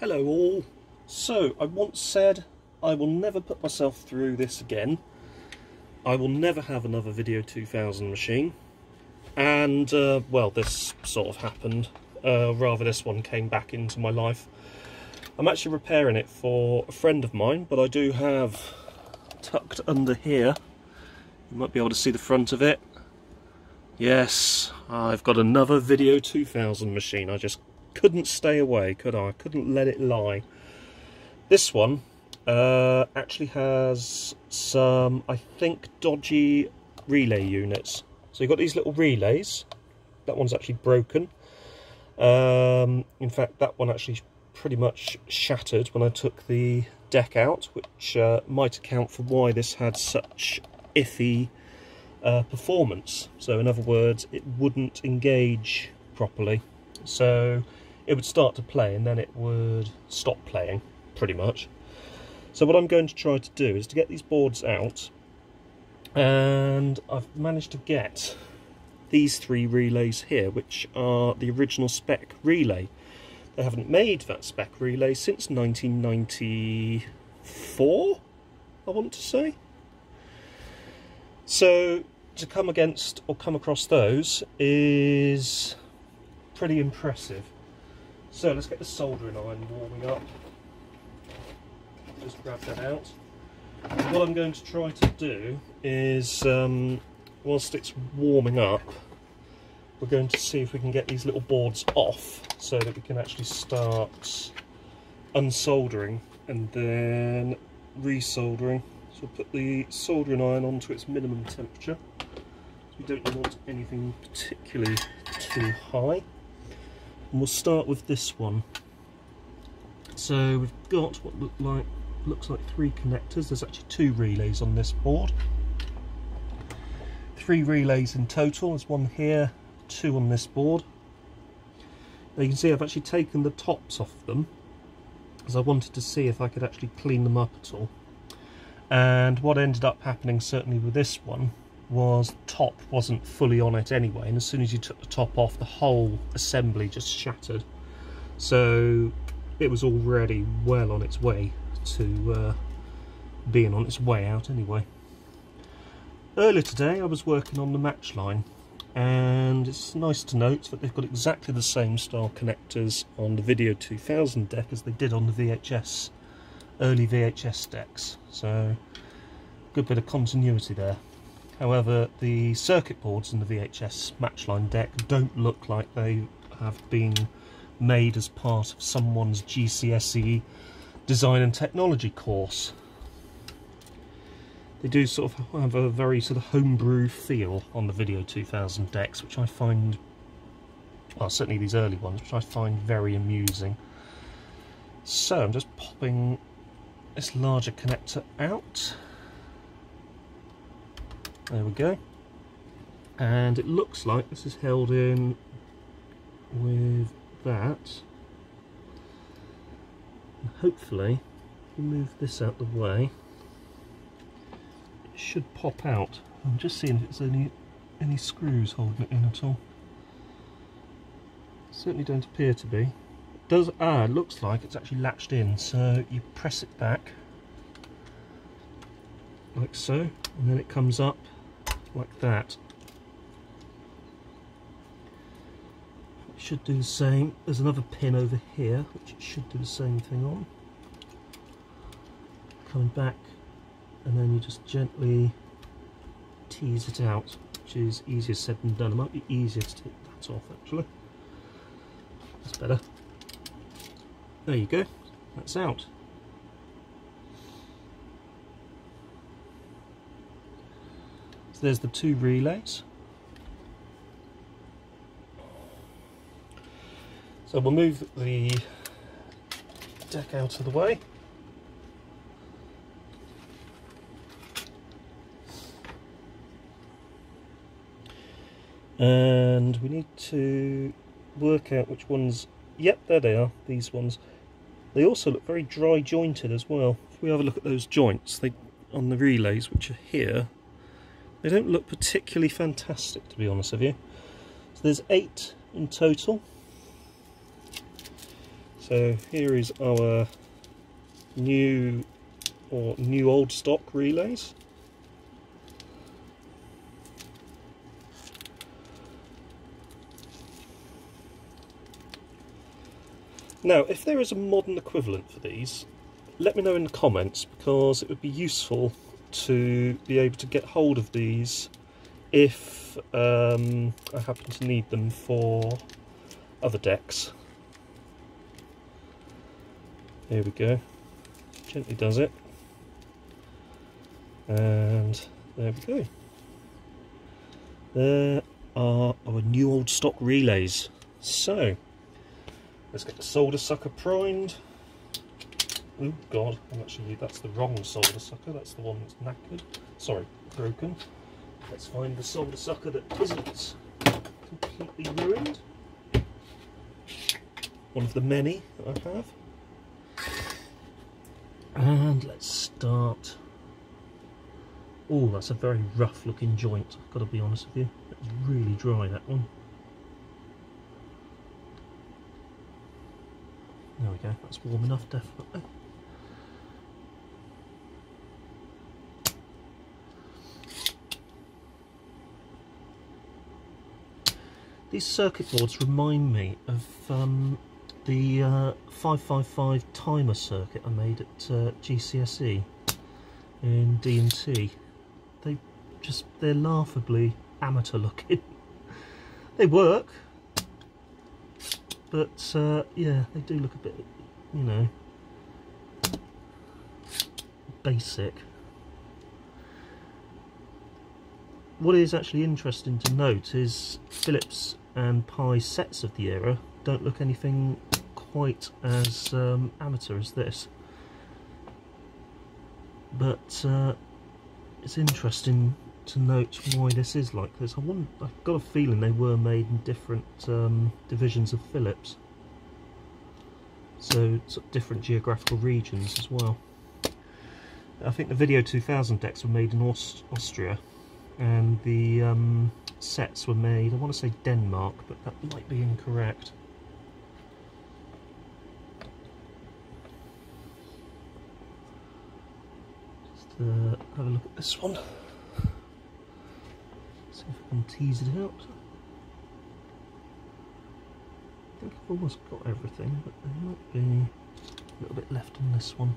Hello all. So, I once said I will never put myself through this again. I will never have another Video 2000 machine. And, well, this sort of happened. Rather, this one came back into my life. I'm actually repairing it for a friend of mine, but I do have tucked under here, you might be able to see the front of it. Yes, I've got another Video 2000 machine. I just couldn't stay away, could I? I couldn't let it lie. This one actually has some, I think, dodgy relay units. So you've got these little relays. That one's actually broken. In fact, that one actually pretty much shattered when I took the deck out, which might account for why this had such iffy performance. So in other words, it wouldn't engage properly. So it would start to play and then it would stop playing, pretty much. So what I'm going to try to do is to get these boards out, and I've managed to get these three relays here, which are the original spec relay. They haven't made that spec relay since 1994, I want to say. So to come against or come across those is pretty impressive. So let's get the soldering iron warming up. Just grab that out. And what I'm going to try to do is, whilst it's warming up, we're going to see if we can get these little boards off so that we can actually start unsoldering and then resoldering. So we'll put the soldering iron onto its minimum temperature. We don't want anything particularly too high. And we'll start with this one. So we've got what looks like three connectors. There's actually two relays on this board. Three relays in total. There's one here, two on this board. Now you can see I've actually taken the tops off them, as I wanted to see if I could actually clean them up at all. And what ended up happening, certainly with this one, was the top wasn't fully on it anyway, and as soon as you took the top off, the whole assembly just shattered. So it was already well on its way to being on its way out anyway. Earlier today I was working on the match line, and it's nice to note that they've got exactly the same style connectors on the Video 2000 deck as they did on the VHS, early VHS decks. So good bit of continuity there. However, the circuit boards in the VHS matchline deck don't look like they have been made as part of someone's GCSE design and technology course. They do sort of have a very sort of homebrew feel on the Video 2000 decks, which I find, well, certainly these early ones, which I find very amusing. So I'm just popping this larger connector out. There we go, and it looks like this is held in with that, and hopefully if we move this out the way it should pop out. I'm just seeing if there's any screws holding it in at all. Certainly don't appear to be. It does, it looks like it's actually latched in, so you press it back like so, and then it comes up like that. It should do the same. There's another pin over here which it should do the same thing on. Coming back, and then you just gently tease it out, which is easier said than done. It might be easier to take that off actually. That's better. There you go, that's out. So there's the two relays. So we'll move the deck out of the way. And we need to work out which ones. Yep, there they are, these ones. They also look very dry jointed as well. If we have a look at those joints on the relays, which are here, they don't look particularly fantastic, to be honest with you. So there's 8 in total. So here is our new old stock relays. Now, if there is a modern equivalent for these, let me know in the comments, because it would be useful to be able to get hold of these if I happen to need them for other decks. Here we go. Gently does it. And there we go. There are our new old stock relays. So, let's get the solder sucker primed. Oh god, that's the wrong solder sucker, that's the one that's knackered. Sorry, broken. Let's find the solder sucker that isn't completely ruined. One of the many that I have. And let's start. Oh, that's a very rough looking joint, I've got to be honest with you. It's really dry, that one. There we go, that's warm enough, definitely. These circuit boards remind me of the 555 timer circuit I made at GCSE in D&T. They're laughably amateur looking. They work, but yeah, they do look a bit, you know, basic. What is actually interesting to note is Philips and PYE sets of the era don't look anything quite as amateur as this. But it's interesting to note why this is like this. I've got a feeling they were made in different divisions of Philips, so sort of different geographical regions as well. I think the Video 2000 decks were made in Austria, and the sets were made, I want to say Denmark, but that might be incorrect. Just have a look at this one. See if I can tease it out. I think I've almost got everything, but there might be a little bit left on this one.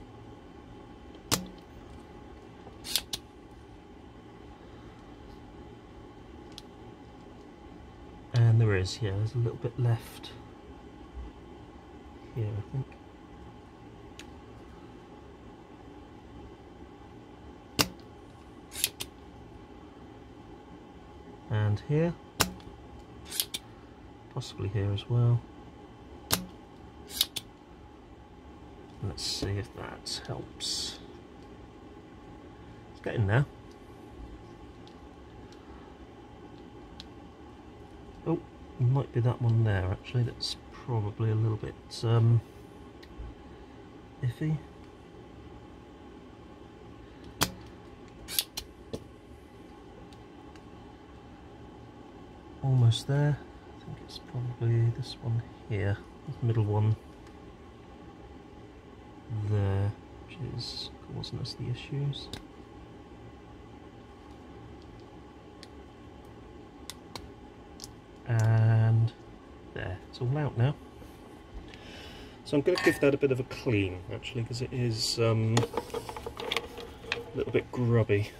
And there is, yeah, there's a little bit left here, I think. And here, possibly here as well. Let's see if that helps. It's getting there. Oh, might be that one there actually, that's probably a little bit iffy. Almost there. I think it's probably this one here, the middle one there, which is causing us the issues. And there, it's all out now. So I'm going to give that a bit of a clean actually, because it is a little bit grubby.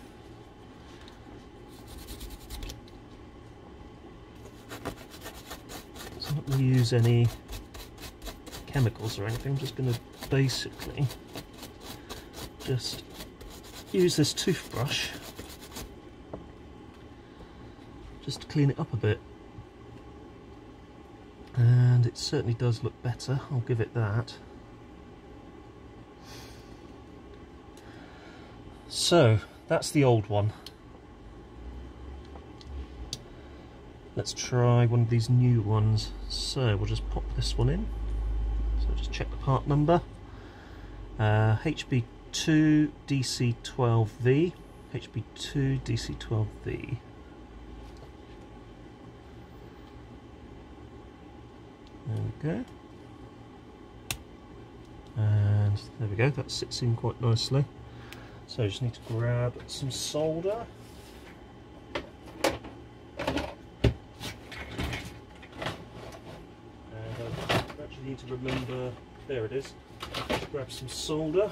So I'm not going to use any chemicals or anything, I'm just going to basically just use this toothbrush just to clean it up a bit. And it certainly does look better, I'll give it that. So, that's the old one. Let's try one of these new ones. So, we'll just pop this one in. So, just check the part number. HB2 DC12V. HB2 DC12V. There we go. And there we go, that sits in quite nicely. So just need to grab some solder. And I actually need to remember, there it is, grab some solder.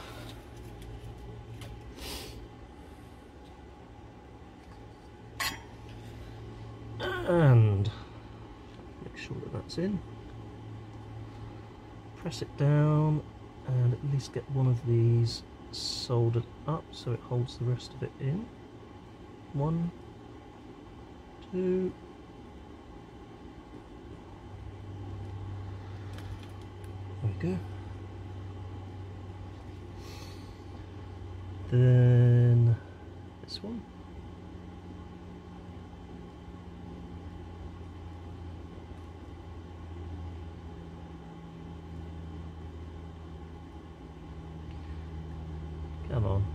And make sure that that's in. Press it down and at least get one of these soldered up so it holds the rest of it in. 1, 2. There we go. Then this one. Come on.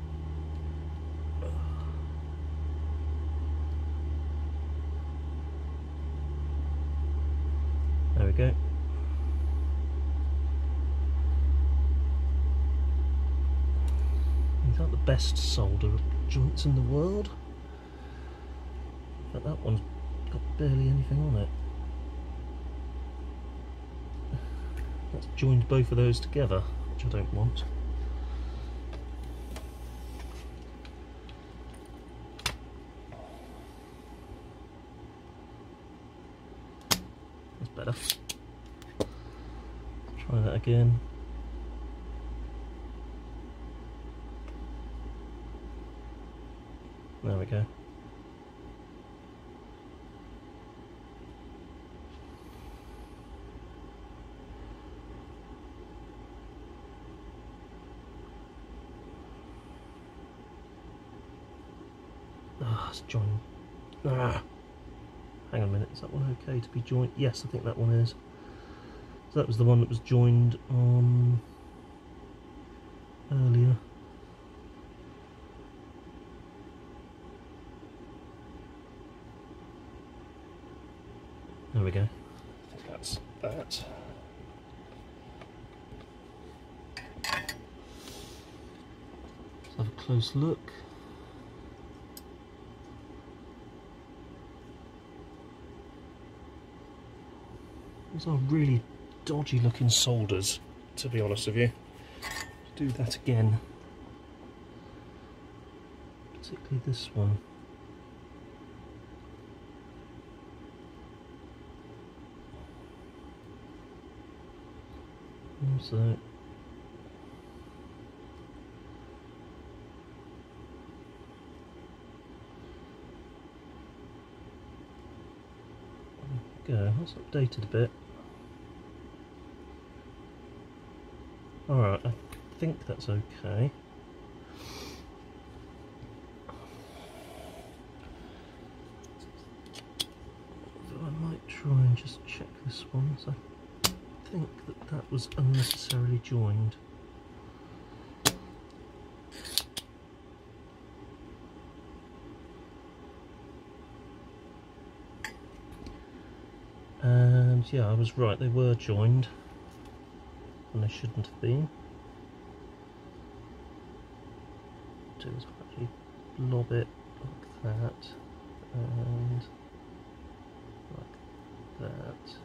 There we go. These aren't the best solder joints in the world, but that one's got barely anything on it. Let's join both of those together, which I don't want. Better. Try that again. There we go. Ah, it's joined. Ah. Hang on a minute, is that one okay to be joined? Yes, I think that one is. So that was the one that was joined on earlier. There we go. I think that's that. Let's have a close look. These are really dodgy looking solders, to be honest with you. Do that again. Particularly this one. So go, that's updated a bit. Alright, I think that's okay. So I might try and just check this one. So I think that that was unnecessarily joined. And yeah, I was right, they were joined when they shouldn't have been. Do is actually lob it like that and like that.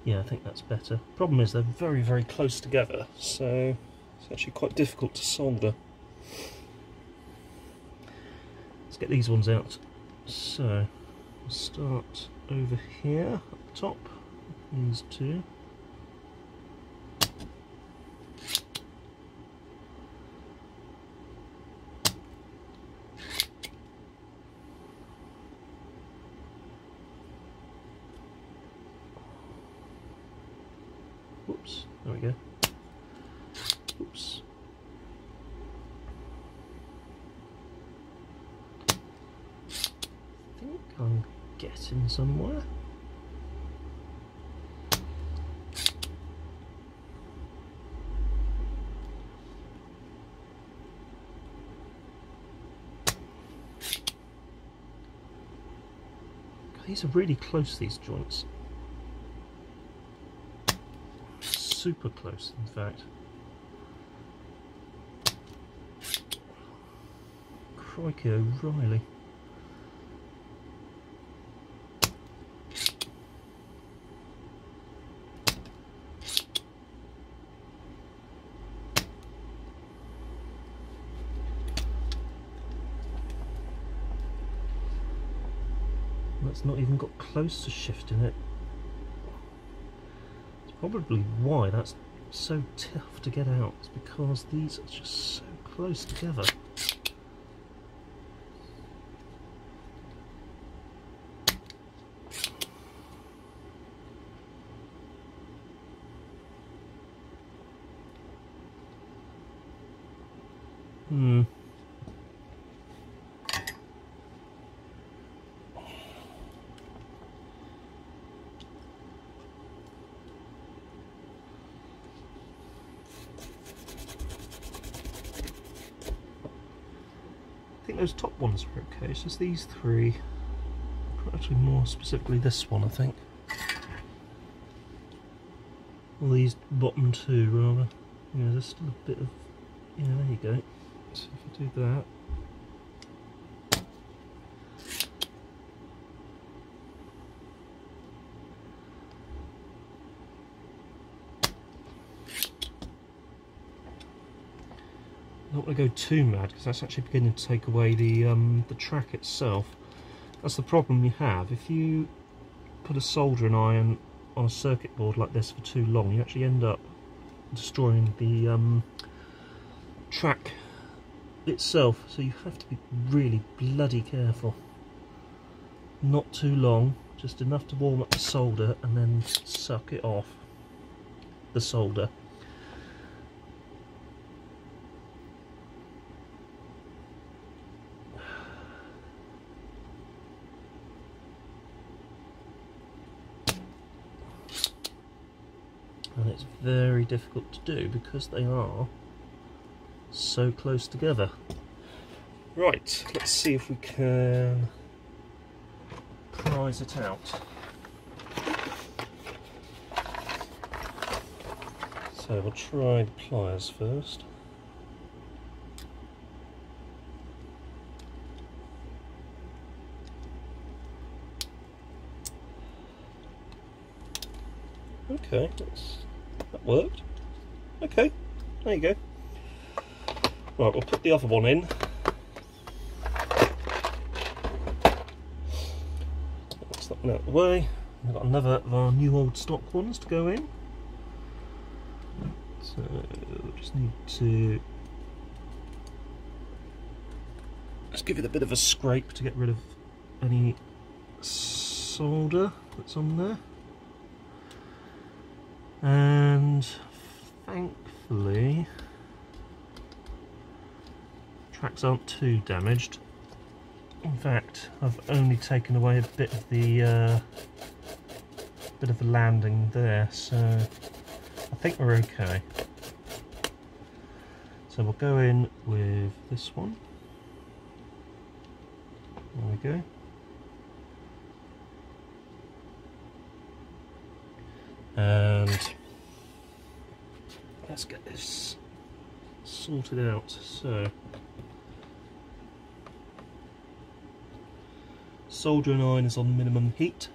Yeah, I think that's better. Problem is they're very, very close together, so it's actually quite difficult to solder. Let's get these ones out. So we'll start over here at the top, these two. Whoops, there we go. Oops. I think I'm getting somewhere. God, these are really close, these joints. super close, in fact. Crikey O'Reilly. That's not even got close to shifting it. It's probably why that's so tough to get out. It's because these are just so close together. I think those top ones are okay, it's just these three, actually more specifically this one I think. Well, these bottom two rather. Yeah, there's still a bit of, yeah, there you go. So if I do that. I don't want to go too mad because that's actually beginning to take away the track itself. That's the problem you have. If you put a soldering iron on a circuit board like this for too long, you actually end up destroying the track itself. So you have to be really bloody careful. Not too long, just enough to warm up the solder and then suck it off, the solder. And it's very difficult to do because they are so close together. Right, let's see if we can prise it out. So we'll try the pliers first. Okay, that worked. Okay, there you go. Right, we'll put the other one in. That's that one out of the way. We've got another of our new old stock ones to go in. So we just need to just give it a bit of a scrape to get rid of any solder that's on there. And thankfully tracks aren't too damaged. In fact, I've only taken away a bit of the landing there, so I think we're okay. So we'll go in with this one. There we go. And let's get this sorted out. So soldering iron is on minimum heat.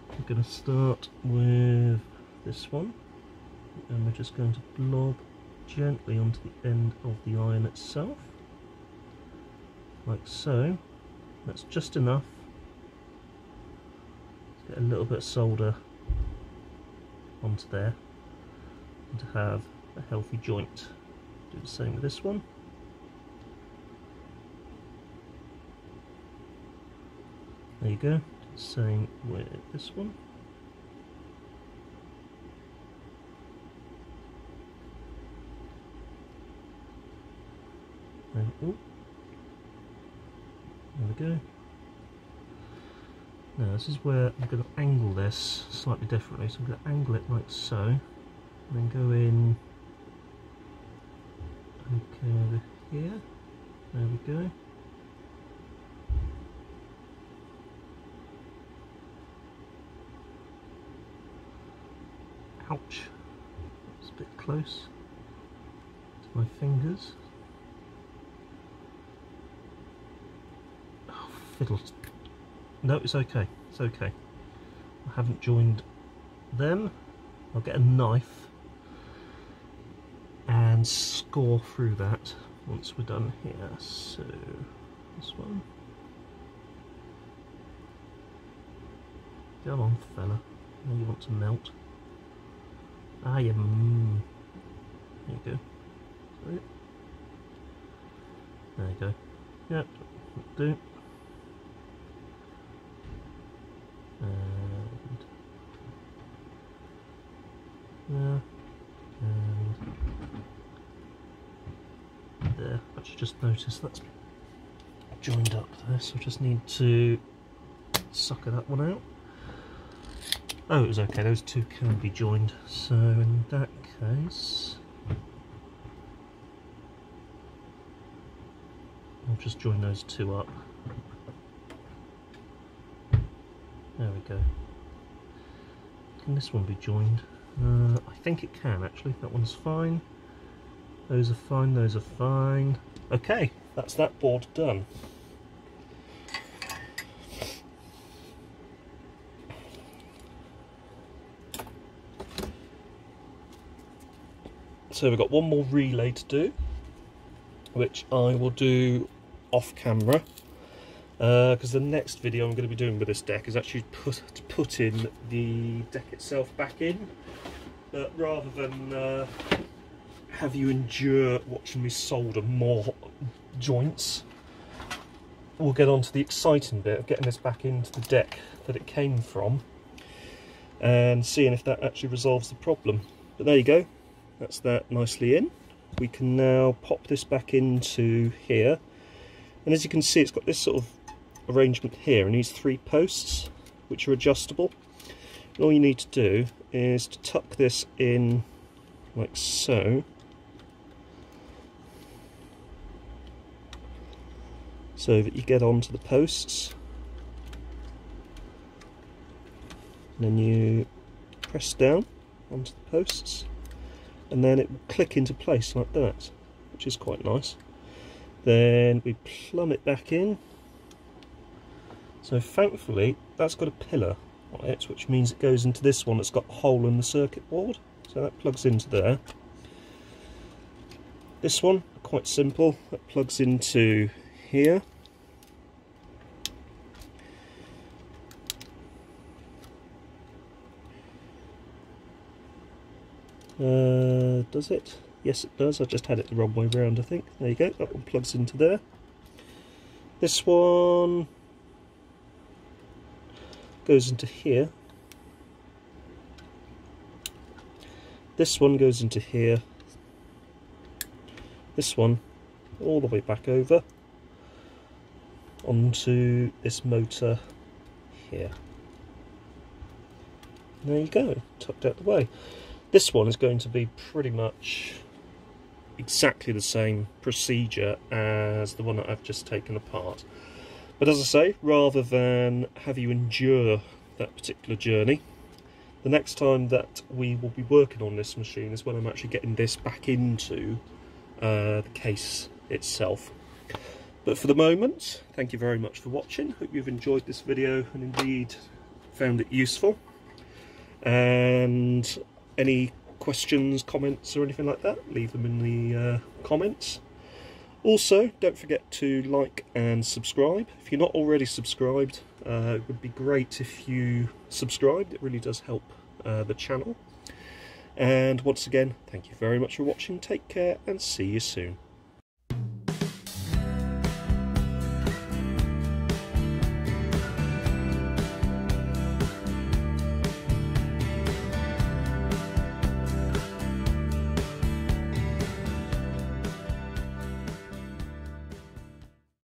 We're going to start with this one, and we're just going to blob gently onto the end of the iron itself, like so. That's just enough to get a little bit of solder onto there and to have a healthy joint. Do the same with this one. There you go. Do the same with this one. And, oh, there we go. Now this is where I'm going to angle this slightly differently, so I'm going to angle it like so, and then go in, okay, over here, there we go. Ouch. It's a bit close to my fingers. Oh, fiddles. No, it's okay. It's okay. I haven't joined them. I'll get a knife and score through that once we're done here. So, this one. Come on, fella. Now you want to melt. Ah, yeah. There you go. Sorry. There you go. Yep, that'll do. And there. And there. Actually, just noticed that's joined up there, so I just need to sucker that one out. Oh, it was okay, those two can be joined, so in that case I'll just join those two up. There we go. Can this one be joined? I think it can actually, that one's fine. Those are fine, those are fine. Okay, that's that board done. So we've got one more relay to do, which I will do off camera, because the next video I'm going to be doing with this deck is actually putting the deck itself back in, but rather than have you endure watching me solder more joints, we'll get on to the exciting bit of getting this back into the deck that it came from and seeing if that actually resolves the problem. But there you go. That's that nicely in. We can now pop this back into here, and as you can see it's got this sort of arrangement here and these three posts which are adjustable, and all you need to do is to tuck this in like so, so that you get onto the posts, and then you press down onto the posts, and then it will click into place like that, which is quite nice. Then we plumb it back in. So thankfully that's got a pillar on it, which means it goes into this one that's got a hole in the circuit board, so that plugs into there. This one, quite simple, that plugs into here. Does it? Yes it does, I just had it the wrong way round I think. There you go, that one plugs into there. This one goes into here. This one goes into here. This one all the way back over onto this motor here. There you go, tucked out the way. This one is going to be pretty much exactly the same procedure as the one that I've just taken apart. But as I say, rather than have you endure that particular journey, the next time that we will be working on this machine is when I'm actually getting this back into the case itself. But for the moment, thank you very much for watching. Hope you've enjoyed this video and indeed found it useful. And any questions, comments or anything like that, leave them in the comments. Also, don't forget to like and subscribe. If you're not already subscribed, it would be great if you subscribed. It really does help the channel. And once again, thank you very much for watching. Take care and see you soon.